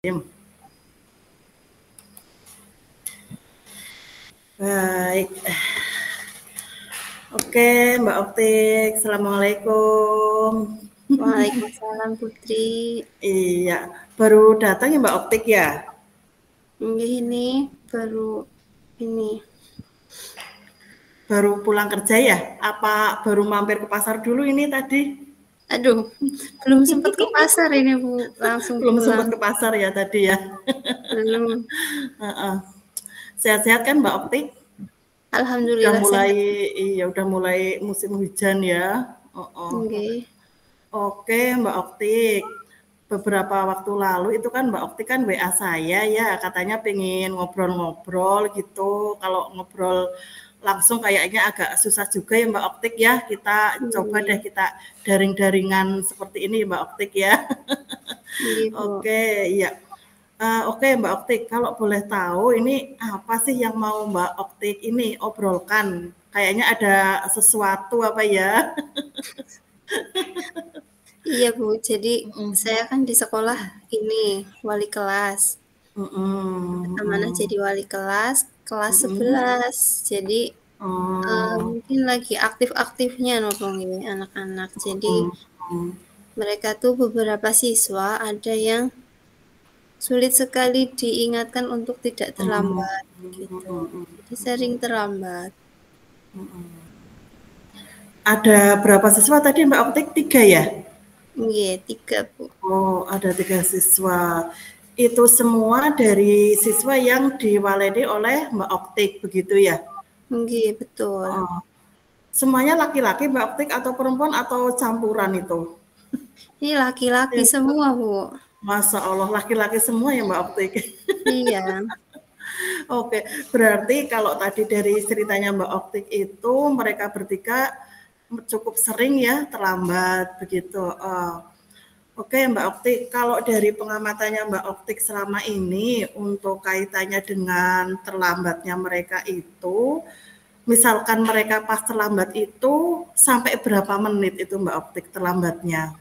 Baik. Oke, Mbak Optik. Assalamualaikum. Waalaikumsalam Putri. Iya, baru datang ya Mbak Optik ya? Ini baru ini. Baru pulang kerja ya? Apa baru mampir ke pasar dulu ini tadi? Aduh, belum sempat ke pasar ini Bu, langsung Belum sempat pulang. ke pasar ya tadi ya? Belum. Sehat-sehat kan Mbak Optik? Alhamdulillah sehat. Udah mulai musim hujan ya. Okay. Oke Mbak Optik. Beberapa waktu lalu itu kan Mbak Optik kan WA saya ya, katanya pengen ngobrol-ngobrol gitu. Kalau ngobrol langsung kayaknya agak susah juga ya Mbak Optik ya. Kita coba deh kita daring-daringan seperti ini Mbak Optik ya. Bu. Oke, iya. Oke Mbak Optik, kalau boleh tahu ini apa sih yang mau Mbak Optik ini obrolkan? Kayaknya ada sesuatu apa ya? Iya Bu, jadi saya kan di sekolah ini wali kelas. Amanah jadi wali kelas 11. Jadi mungkin lagi aktif-aktifnya nolongin anak-anak. Jadi mereka tuh beberapa siswa ada yang sulit sekali diingatkan untuk tidak terlambat gitu. Jadi sering terlambat. Ada berapa siswa tadi Mbak Optik? 3 ya? Iya, 3 Bu. Oh, ada 3 siswa. Itu semua dari siswa yang diwaledi oleh Mbak Optik, begitu ya? Iya, betul. Oh. Semuanya laki-laki Mbak Optik atau perempuan atau campuran itu? Ini laki-laki Ya. semua Bu. Masya Allah, laki-laki semua ya Mbak Optik. Iya. Oke, berarti kalau tadi dari ceritanya Mbak Optik itu mereka bertiga cukup sering ya terlambat begitu. Oke Mbak Optik, kalau dari pengamatannya Mbak Optik selama ini untuk kaitannya dengan terlambatnya mereka itu, misalkan mereka pas terlambat itu sampai berapa menit itu Mbak Optik terlambatnya?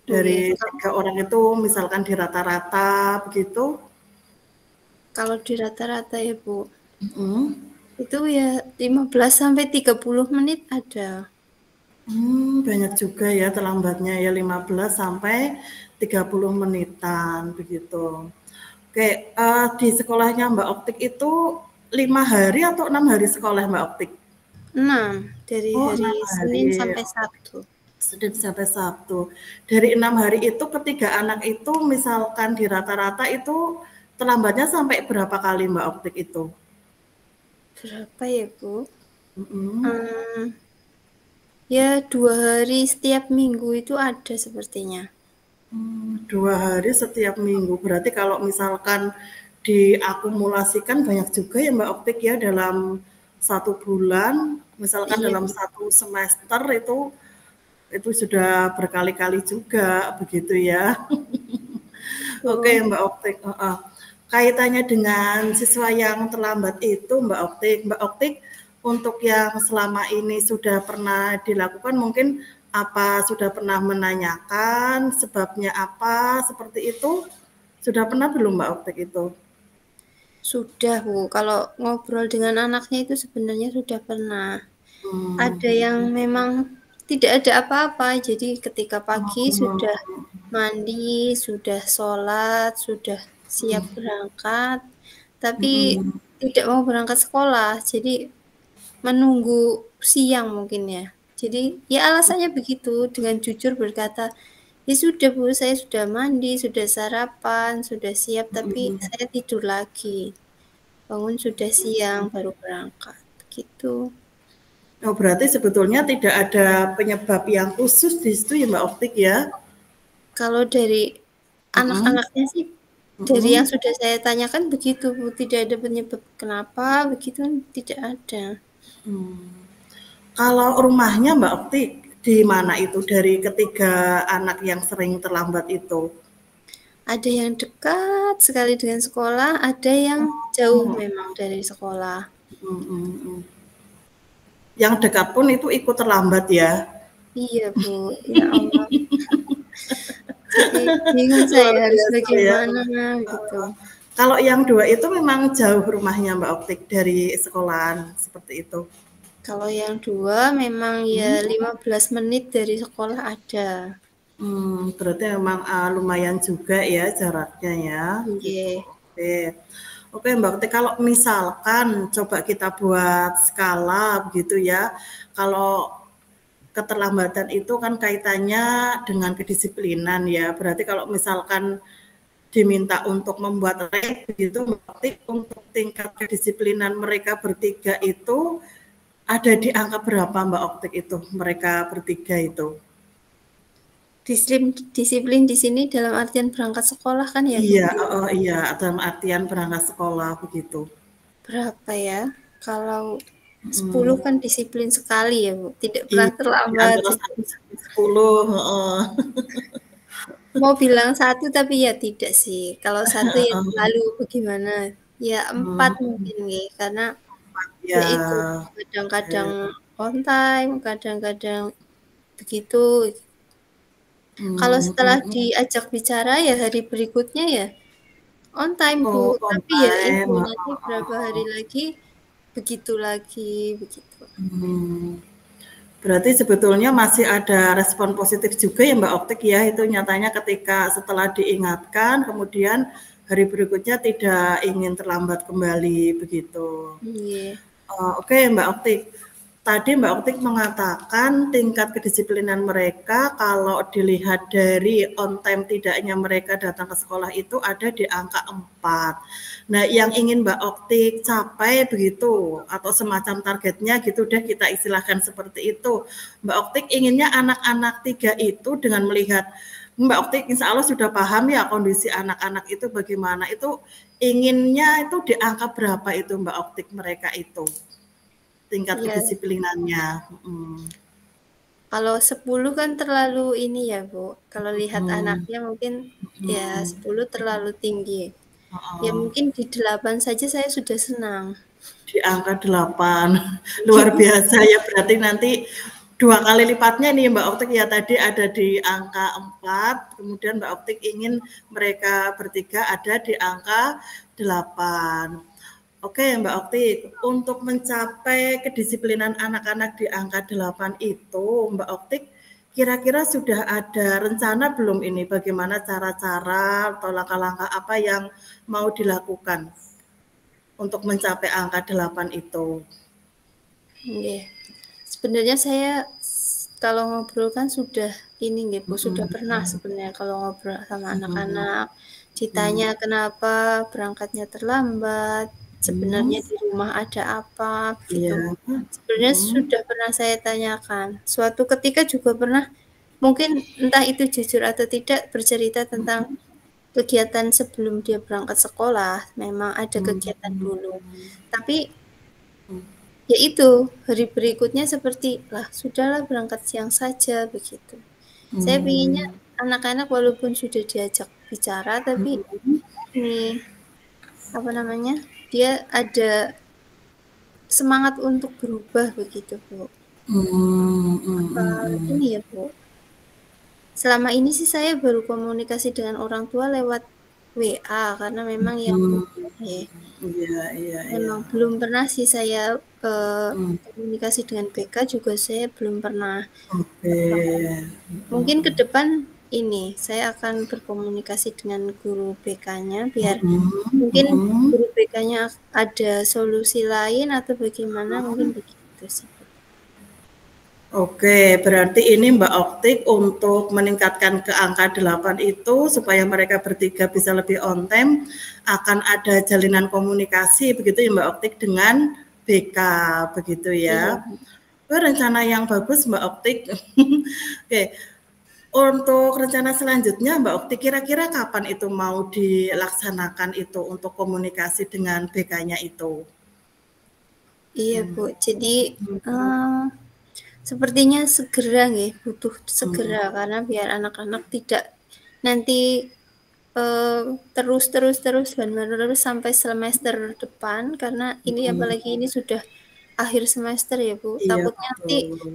Dari 3 orang itu misalkan di rata-rata begitu? Kalau di rata-rata ya Bu, Hmm. itu ya 15 sampai 30 menit ada. Banyak juga ya terlambatnya ya 15 sampai 30 menitan begitu. Oke, di sekolahnya Mbak Optik itu 5 hari atau 6 hari sekolah Mbak Optik? 6 dari Oh, hari 6 Senin hari. sampai Sabtu. Senin sampai Sabtu. Dari 6 hari itu ketiga anak itu misalkan di rata-rata itu terlambatnya sampai berapa kali Mbak Optik itu? Berapa ya Bu? Mm-mm. Ya 2 hari setiap minggu itu ada sepertinya. 2 hari setiap minggu. Berarti kalau misalkan diakumulasikan banyak juga ya Mbak Optik ya dalam 1 bulan, misalkan Iya, dalam 1 semester itu sudah berkali-kali juga begitu ya. Oke betul. Mbak Optik. Kaitannya dengan siswa yang terlambat itu Mbak Optik untuk yang selama ini sudah pernah dilakukan mungkin apa sudah pernah menanyakan sebabnya apa seperti itu? Sudah pernah belum Mbak Optik itu? Sudah Bu, kalau ngobrol dengan anaknya itu sebenarnya sudah pernah. Ada yang memang tidak ada apa-apa, jadi ketika pagi sudah mandi, sudah sholat, sudah siap berangkat, tapi tidak mau berangkat sekolah, jadi menunggu siang mungkin ya. Jadi ya alasannya begitu, dengan jujur berkata, ya sudah Bu, saya sudah mandi, sudah sarapan, sudah siap, tapi saya tidur lagi. Bangun sudah siang, baru berangkat, gitu. Oh, berarti sebetulnya tidak ada penyebab yang khusus di situ ya Mbak Optik ya? Kalau dari Mhm, anak-anaknya sih, dari yang mhm. sudah saya tanyakan begitu Bu, tidak ada penyebab kenapa begitu, tidak ada. Kalau rumahnya Mbak Optik di mana itu dari ketiga anak yang sering terlambat itu? Ada yang dekat sekali dengan sekolah, ada yang jauh memang dari sekolah. Mhm. Yang dekat pun itu ikut terlambat ya? Iya Bu, ya Allah. Jadi bingung Luar saya harus biasa ya. bagaimana gitu. Kalau yang 2 itu memang jauh rumahnya Mbak Optik dari sekolahan seperti itu? Kalau yang 2 memang ya 15 menit dari sekolah ada. Berarti memang, lumayan juga ya jaraknya ya, gitu. Nggih. Oke. Oke Mbak Optik, kalau misalkan coba kita buat skala begitu ya, kalau keterlambatan itu kan kaitannya dengan kedisiplinan ya, berarti kalau misalkan diminta untuk membuat rek begitu, berarti untuk tingkat kedisiplinan mereka bertiga itu ada di angka berapa Mbak Optik itu, mereka bertiga itu? Disiplin di sini dalam artian berangkat sekolah kan ya, Bu? Iya, iya, dalam artian berangkat sekolah begitu. Berapa ya? Kalau 10 kan disiplin sekali ya, Bu, tidak pernah Iya, di terlambat. antara 1 sampai 10, heeh. Mau bilang 1 tapi ya tidak sih. Kalau 1 ya terlalu bagaimana, ya 4 mungkin nggih, karena ya Ya, itu, kadang-kadang oke. on time, kadang-kadang begitu. Kalau Mhm setelah mhm. diajak bicara ya hari berikutnya ya on time, Bu, Oh, on tapi ya itu time, nanti berapa hari lagi begitu lagi, begitu. Berarti sebetulnya masih ada respon positif juga ya Mbak Optik ya, itu nyatanya ketika setelah diingatkan, kemudian hari berikutnya tidak ingin terlambat kembali, begitu. Iya. Oke Mbak Optik, tadi Mbak Optik mengatakan tingkat kedisiplinan mereka kalau dilihat dari on time tidaknya mereka datang ke sekolah itu ada di angka 4. Nah, yang ingin Mbak Optik capai begitu atau semacam targetnya gitu deh kita istilahkan seperti itu. Mbak Optik inginnya anak-anak 3 itu dengan melihat Mbak Optik insya Allah sudah paham ya kondisi anak-anak itu bagaimana, itu inginnya itu di angka berapa itu Mbak Optik mereka itu? Tingkat Iya. kedisiplinannya. Kalau 10 kan terlalu ini ya, Bu, kalau lihat Mhm, anaknya mungkin ya mhm. 10 terlalu tinggi. Ya Heeh. mungkin di 8 saja saya sudah senang. Di angka 8. Luar biasa ya, berarti nanti 2 kali lipatnya nih Mbak Optik ya, tadi ada di angka 4, kemudian Mbak Optik ingin mereka bertiga ada di angka 8. Oke Mbak Optik, untuk mencapai kedisiplinan anak-anak di angka 8 itu, Mbak Optik kira-kira sudah ada rencana belum ini bagaimana cara-cara atau langkah-langkah apa yang mau dilakukan untuk mencapai angka 8 itu? Nggih. Sebenarnya saya kalau ngobrol kan sudah ini nggih, Bu, sudah pernah sebenarnya kalau ngobrol sama anak-anak, ditanya kenapa berangkatnya terlambat, sebenarnya di rumah ada apa, begitu. Iya. Sebenarnya sudah pernah saya tanyakan. Suatu ketika juga pernah, mungkin entah itu jujur atau tidak, bercerita tentang kegiatan sebelum dia berangkat sekolah, memang ada kegiatan dulu. Tapi ya itu, hari berikutnya seperti, "Lah sudahlah berangkat siang saja," begitu. Saya pinginnya anak-anak walaupun sudah diajak bicara, tapi ini, apa namanya, dia ada semangat untuk berubah begitu, Bu. Ini ya, Bu, selama ini sih saya baru komunikasi dengan orang tua lewat WA karena memang yang ya, Iya iya iya. memang belum pernah sih saya, komunikasi dengan BK juga saya belum pernah. Oke. Mungkin ke depan ini, saya akan berkomunikasi dengan guru BK-nya biar mungkin guru BK-nya ada solusi lain atau bagaimana, mungkin begitu sih, Bu. Oke, berarti ini Mbak Optik untuk meningkatkan ke angka 8 itu supaya mereka bertiga bisa lebih on time, akan ada jalinan komunikasi begitu ya Mbak Optik dengan BK begitu Iya, ya. Bu. Rencana yang bagus Mbak Optik. Oke, untuk rencana selanjutnya Mbak Optik kira-kira kapan itu mau dilaksanakan itu untuk komunikasi dengan BK-nya itu? Iya, Bu. Jadi, sepertinya segera nggih, butuh segera karena biar anak-anak tidak nanti, terus dan menerus sampai semester depan karena ini apalagi ini sudah akhir semester ya, Bu. Iya Takutnya nanti betul.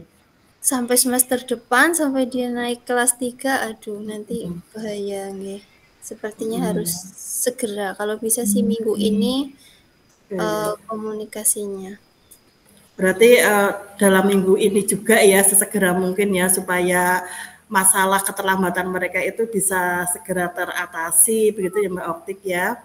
sampai semester depan, sampai dia naik kelas 3, aduh nanti bahaya nggih. Sepertinya harus segera, kalau bisa sih minggu ini Oke. komunikasinya. Berarti dalam minggu ini juga ya sesegera mungkin ya supaya masalah keterlambatan mereka itu bisa segera teratasi begitu ya Mbak Optik ya.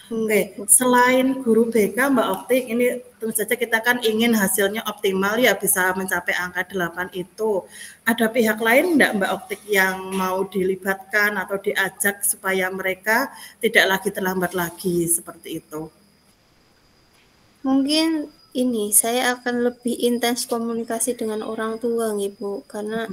Nggih, Oke, Bu. selain guru BK Mbak Optik, ini tentu saja kita kan ingin hasilnya optimal ya bisa mencapai angka 8 itu. Ada pihak lain enggak Mbak Optik yang mau dilibatkan atau diajak supaya mereka tidak lagi terlambat lagi seperti itu? Mungkin ini, saya akan lebih intens komunikasi dengan orang tua nih, Bu, karena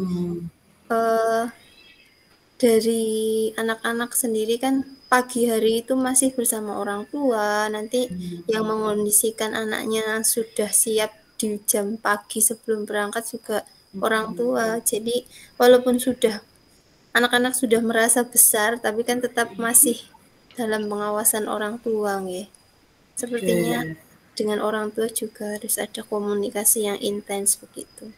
dari anak-anak sendiri kan pagi hari itu masih bersama orang tua, nanti yang mengondisikan anaknya sudah siap di jam pagi sebelum berangkat juga orang tua. Jadi walaupun anak-anak sudah merasa besar, tapi kan tetap masih dalam pengawasan orang tua nggih. Sepertinya Oke. dengan orang tua juga harus ada komunikasi yang intens begitu.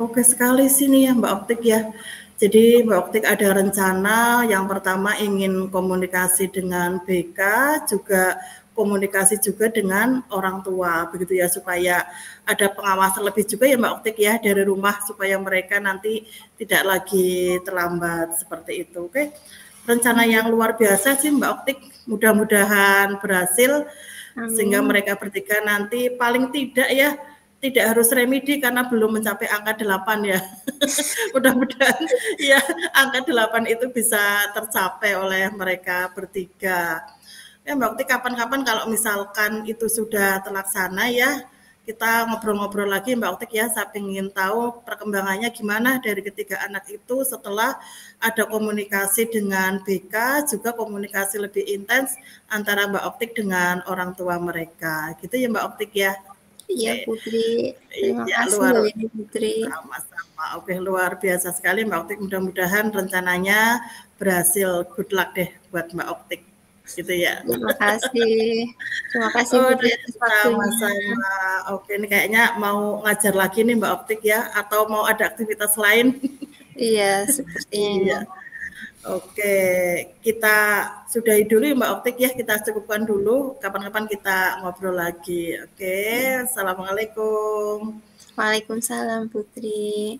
Oke sekali sih nih ya Mbak Optik ya. Jadi Mbak Optik ada rencana yang pertama ingin komunikasi dengan BK, juga komunikasi juga dengan orang tua begitu ya supaya ada pengawasan lebih juga ya Mbak Optik ya dari rumah supaya mereka nanti tidak lagi terlambat seperti itu. Oke. Rencana yang luar biasa sih Mbak Optik. Mudah-mudahan berhasil sehingga Amin. mereka bertiga nanti paling tidak ya tidak harus remedi karena belum mencapai angka 8 ya. Mudah-mudahan ya angka 8 itu bisa tercapai oleh mereka bertiga. Ya Mbak Ukti kapan-kapan kalau misalkan itu sudah terlaksana ya kita ngobrol-ngobrol lagi Mbak Ukti ya, saya ingin tahu perkembangannya gimana dari ketiga anak itu setelah ada komunikasi dengan BK, juga komunikasi lebih intens antara Mbak Optik dengan orang tua mereka. Gitu ya Mbak Optik ya. Iya Oke. Putri, terima Iya, kasih luar loh ini Putri. sama-sama. Oke, luar biasa sekali Mbak Optik. Mudah-mudahan rencananya berhasil. Good luck deh buat Mbak Optik. Gitu ya. Terima kasih. Terima kasih Oh, Putri atas waktunya. sama-sama. Oke, ini kayaknya mau ngajar lagi nih Mbak Optik ya, atau mau ada aktivitas lain? Iya, sepertinya ini. Iya. Oke, kita sudahi dulu ya Mbak Optik ya, kita cukupkan dulu. Kapan-kapan kita ngobrol lagi. Oke, assalamualaikum. Waalaikumsalam Putri.